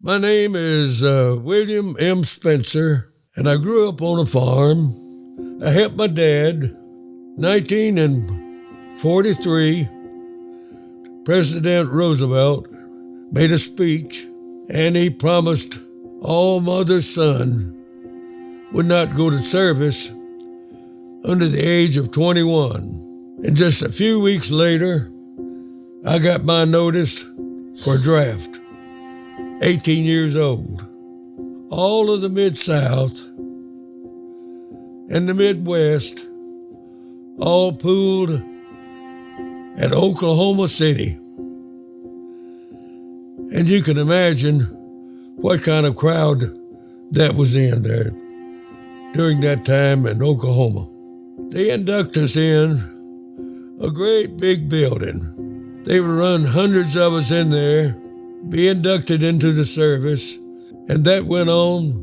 My name is William M. Spencer, and I grew up on a farm. I helped my dad. 1943, President Roosevelt made a speech, and he promised all mother's son would not go to service under the age of 21. And just a few weeks later, I got my notice for draft, 18 years old. All of the Mid-South and the Midwest all pooled at Oklahoma City. And you can imagine what kind of crowd that was in there during that time in Oklahoma. They induct us in a great big building. They would run hundreds of us in there, be inducted into the service, and that went on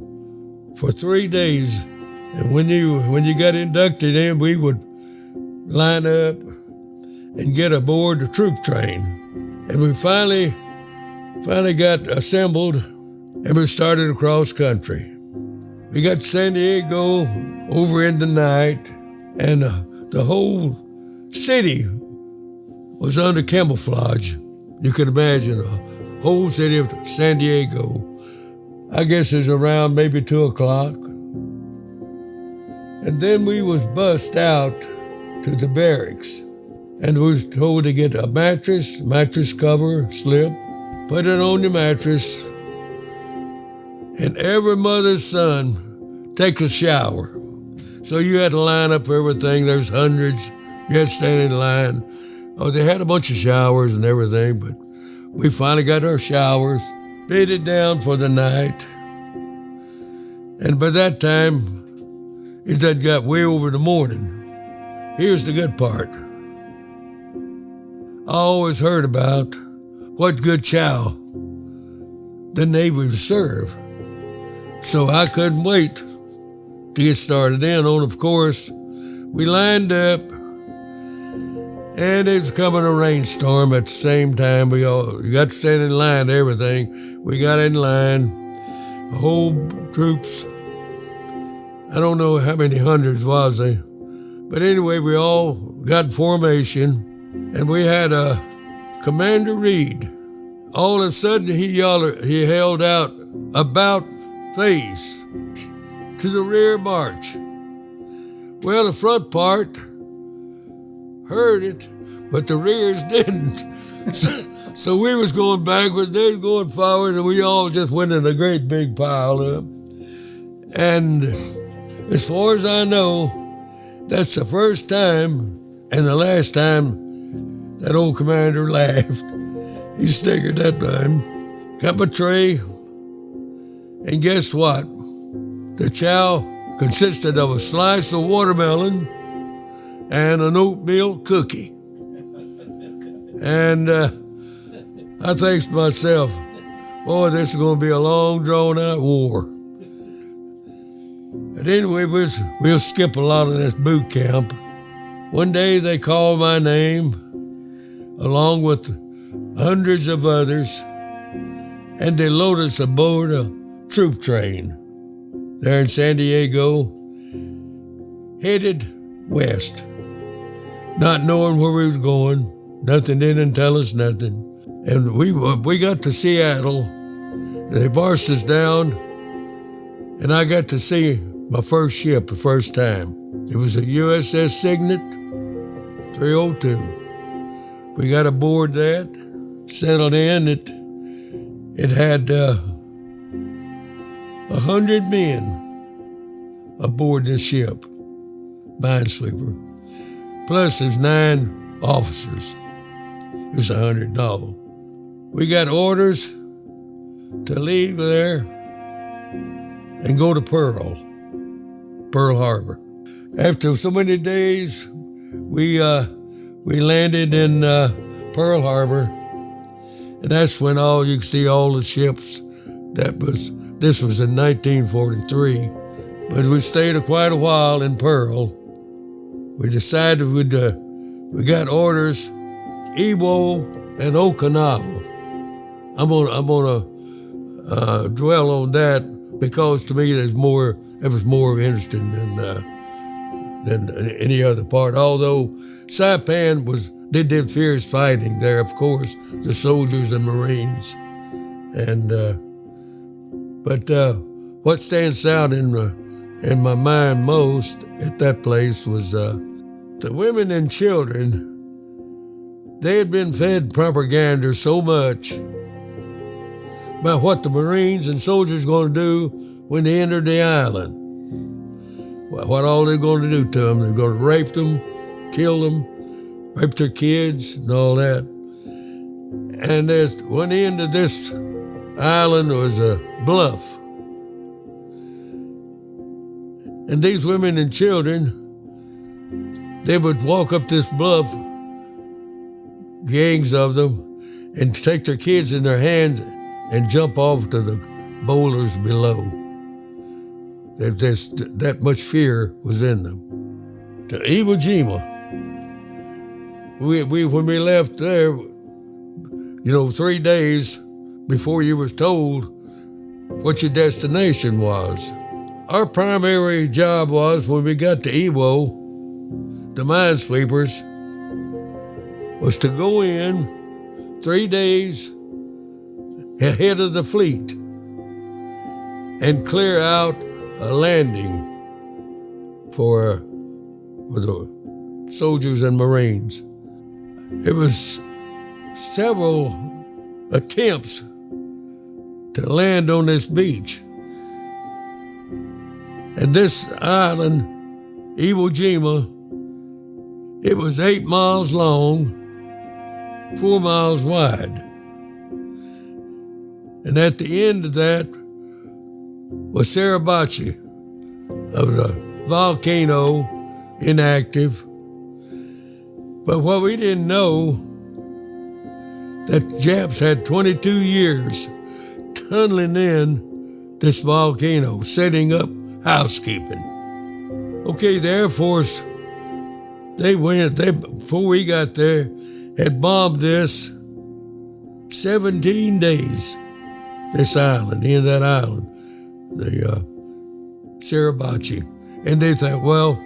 for 3 days. And when you got inducted in, we would line up and get aboard the troop train. And we finally got assembled, and we started across country. We got to San Diego over in the night, and the whole city was under camouflage. You can imagine a whole city of San Diego. I guess it's around maybe 2 o'clock. And then we was bussed out to the barracks, and we was told to get a mattress cover, slip, put it on your mattress, and every mother's son take a shower. So you had to line up for everything. There's hundreds. You had to stand in line. Oh, they had a bunch of showers and everything, but we finally got our showers, bedded down for the night. And by that time, it had got way over the morning. Here's the good part. I always heard about what good chow the Navy would serve. So I couldn't wait to get started in on. Of course, we lined up, and it was coming a rainstorm at the same time. We got to stand in line, everything. We got in line, the whole troops. I don't know how many hundreds was they. But anyway, we all got in formation, and we had Commander Reed. All of a sudden, he held out about face to the rear march. Well, the front part heard it, but the rears didn't. So we was going backwards, they was going forward, and we all just went in a great big pile up. And as far as I know, that's the first time and the last time that old commander laughed. He staggered that time. Got my tray, and guess what? The chow consisted of a slice of watermelon and an oatmeal cookie. And I think to myself, boy, this is going to be a long, drawn-out war. But anyway, we'll skip a lot of this boot camp. One day they called my name, along with hundreds of others, and they loaded us aboard a troop train there in San Diego, headed west, not knowing where we was going. Nothing didn't tell us nothing. And we got to Seattle. They barged us down, and I got to see my first ship the first time. It was a USS Signet 302. We got aboard that, settled in. It had 100 men aboard this ship, Minesweeper. Plus there's 9 officers. It was 100 all. We got orders to leave there and go to Pearl Harbor. After so many days, we landed in Pearl Harbor, and that's when you could see all the ships. This was in 1943, but we stayed quite a while in Pearl. We decided we got orders, Iwo and Okinawa. I'm gonna dwell on that because to me it was more interesting than any other part. Although Saipan they did fierce fighting there, of course, the soldiers and Marines, and but what stands out in my mind most at that place was the women and children. They had been fed propaganda so much about what the Marines and soldiers were going to do when they entered the island. What all they're going to do to them. They're going to rape them, kill them, rape their kids, and all that. And there's one end of this island was a bluff. And these women and children, they would walk up this bluff, gangs of them, and take their kids in their hands and jump off to the boulders below. That much fear was in them. To Iwo Jima, when we left there, 3 days before you was told what your destination was. Our primary job was, when we got to Iwo, the Minesweepers, was to go in 3 days ahead of the fleet and clear out a landing for the soldiers and Marines. It was several attempts to land on this beach. And this island, Iwo Jima, it was 8 miles long, 4 miles wide. And at the end of that was Suribachi, of the volcano, inactive. But what we didn't know, that Japs had 22 years tunneling in this volcano, setting up housekeeping. Okay, the Air Force, they before we got there, had bombed this 17 days, this island, in that island, the Suribachi. And they thought, well,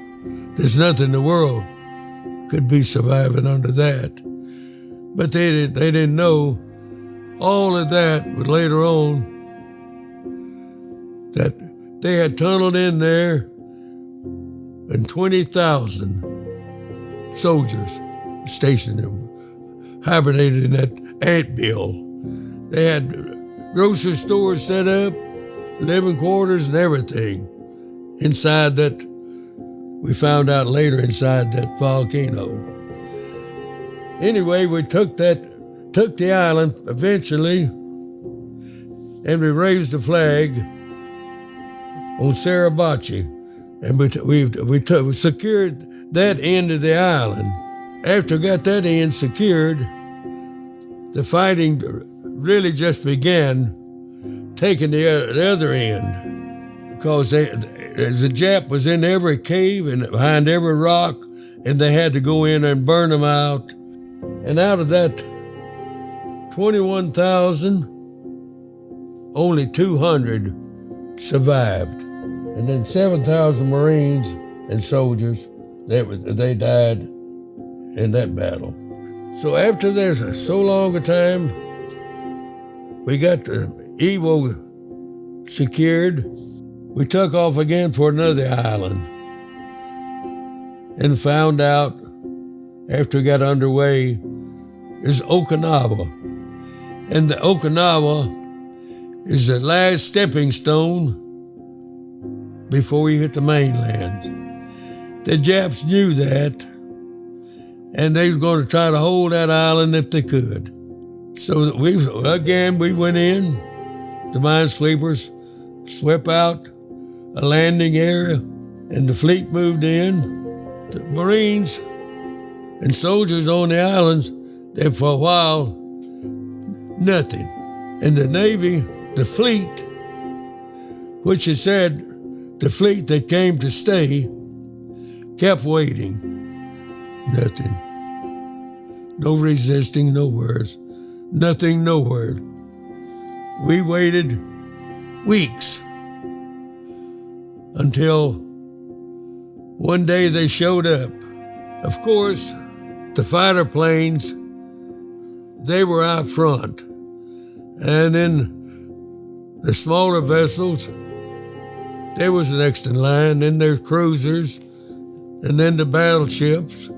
there's nothing in the world could be surviving under that. But they didn't know all of that, but later on, that they had tunneled in there and 20,000 soldiers stationed there, hibernated in that antbill. They had grocery stores set up, living quarters and everything inside that, we found out later, inside that volcano. Anyway, we took the island eventually, and we raised the flag on Suribachi, and we secured that end of the island. After we got that end secured, the fighting really just began, taking the other end, because the Jap was in every cave and behind every rock, and they had to go in and burn them out. And out of that 21,000, only 200 survived. And then 7,000 Marines and soldiers, they died in that battle. So after there's so long a time, we got Iwo secured. We took off again for another island and found out, after we got underway, is Okinawa. And the Okinawa is the last stepping stone before you hit the mainland. The Japs knew that, and they was going to try to hold that island if they could. So we went in, the Minesweepers swept out a landing area, and the fleet moved in. The Marines and soldiers on the islands, there for a while, nothing. And the Navy, the fleet, which it said the fleet that came to stay, kept waiting. Nothing. No resisting, no words. Nothing, nowhere. We waited weeks until one day they showed up. Of course, the fighter planes, they were out front. And then the smaller vessels, they was next in line. Then there's cruisers, and then the battleships.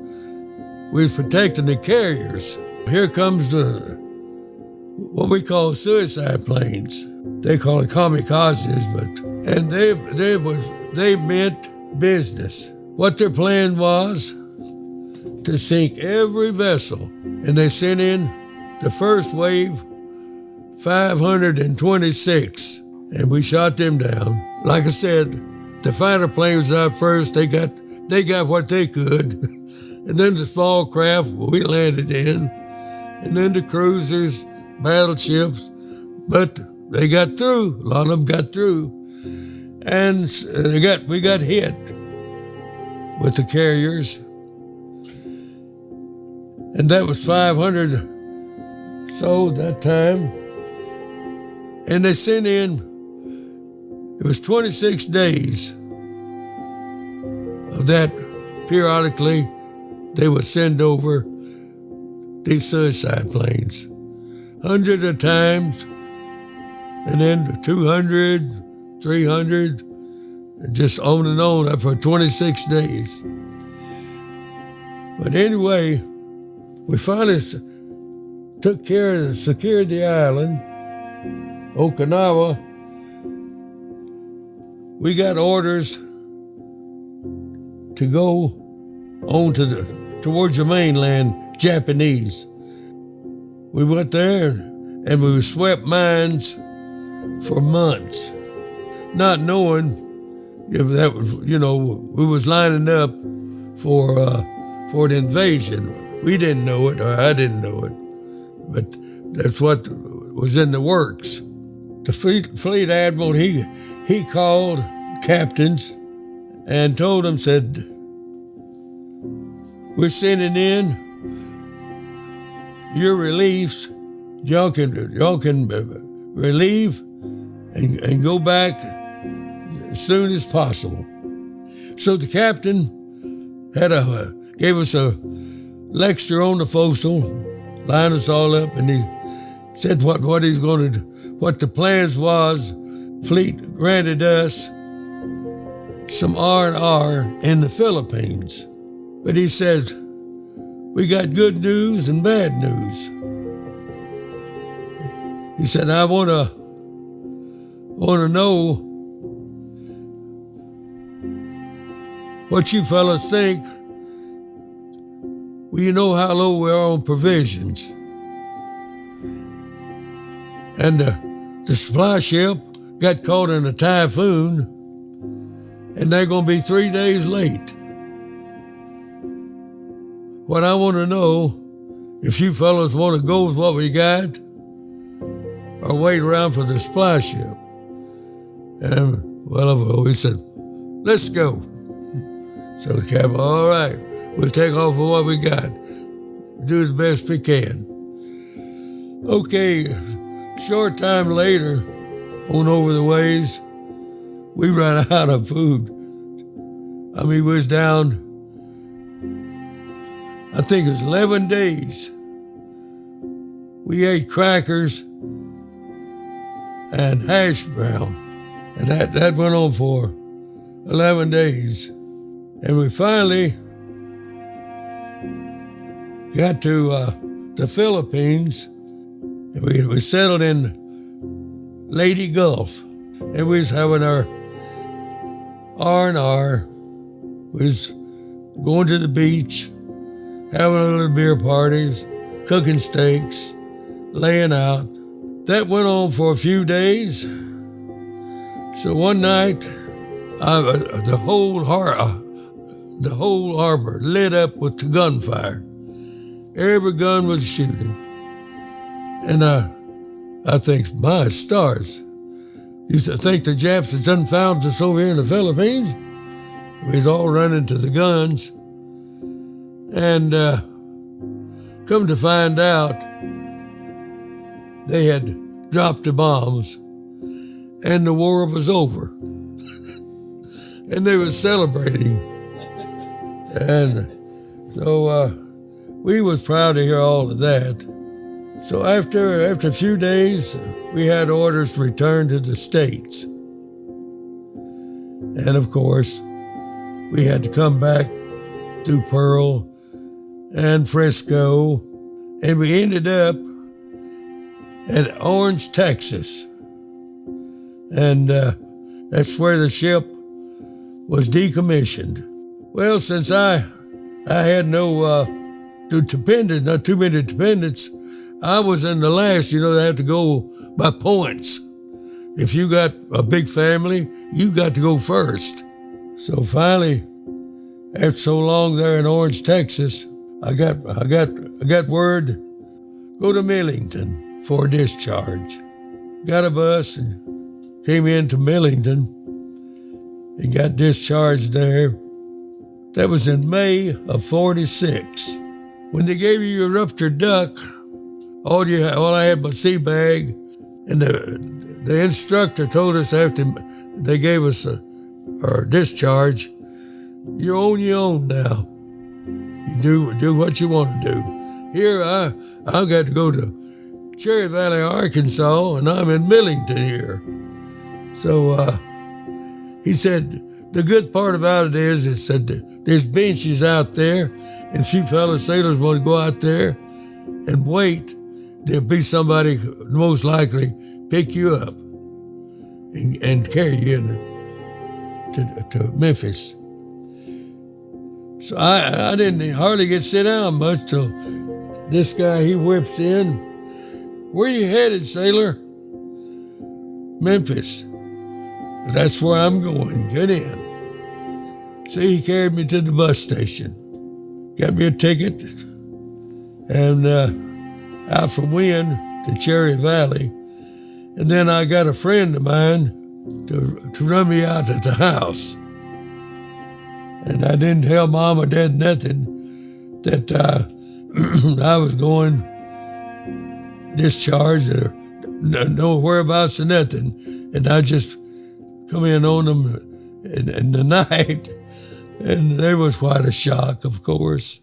We was protecting the carriers. Here comes what we call suicide planes. They call it kamikazes, and they meant business. What their plan was to sink every vessel, and they sent in the first wave, 526, and we shot them down. Like I said, the fighter planes out first. They got what they could, and then the small craft we landed in, and then the cruisers, battleships, but they got through. A lot of them got through, and we got hit with the carriers, and that was 500 so that time, and they sent in. It was 26 days of that. Periodically, they would send over these suicide planes, hundreds of times, and then 200, 300, just on and on for 26 days. But anyway, we finally took care of secured the island, Okinawa. We got orders to go on towards the mainland, Japanese. We went there and we swept mines for months, not knowing if that was, we was lining up for the invasion. We didn't know it, or I didn't know it, but that's what was in the works. The fleet admiral, he called captains and told them, said, we're sending in your reliefs. Y'all can relieve and go back as soon as possible. So the captain gave us a lecture on the forecastle, lined us all up, and he said what he's going to do, what the plans was. Fleet granted us some R&R in the Philippines. But he said, we got good news and bad news. He said, I want to know what you fellas think. Well, you know how low we are on provisions. And the supply ship got caught in a typhoon, and they're going to be 3 days late. What I want to know, if you fellas want to go with what we got, or wait around for the supply ship. And, we said, let's go. So the captain, all right, we'll take off with what we got. Do the best we can. Okay, short time later, on over the ways, we ran out of food. We was down, I think it was 11 days. We ate crackers and hash brown, and that went on for 11 days. And we finally got to the Philippines, and we settled in Lady Gulf, and we was having our R&R. We was going to the beach, having a little beer parties, cooking steaks, laying out. That went on for a few days. So one night, the whole harbor lit up with the gunfire. Every gun was shooting. And I think, my stars, you think the Japs had done found us over here in the Philippines? We was all running to the guns. And come to find out, they had dropped the bombs, and the war was over. And they were celebrating. And so we was proud to hear all of that. So after a few days, we had orders to return to the States. And of course, we had to come back through Pearl and Frisco, and we ended up at Orange, Texas. And that's where the ship was decommissioned. Well, since I had no dependents, not too many dependents, I was in the last. They have to go by points. If you got a big family, you got to go first. So finally, after so long there in Orange, Texas, I got word, go to Millington for a discharge. Got a bus and came into Millington and got discharged there. That was in May of '46. When they gave you your ruptured duck, all I had my sea bag, and the instructor told us after they gave us our discharge, you're on your own now. You do what you want to do. Here I got to go to Cherry Valley, Arkansas, and I'm in Millington here. So he said, the good part about it is that there's benches out there, and if you fellow sailors want to go out there and wait, there'll be somebody most likely pick you up and carry you to Memphis. So I didn't hardly get sit down much till this guy, he whips in. Where you headed, sailor? Memphis. That's where I'm going. Get in. So he carried me to the bus station, got me a ticket, and out from Wynn to Cherry Valley. And then I got a friend of mine to run me out at the house. And I didn't tell Mom or Dad nothing that I was going discharged or no whereabouts or nothing. And I just come in on them in the night, and there was quite a shock, of course.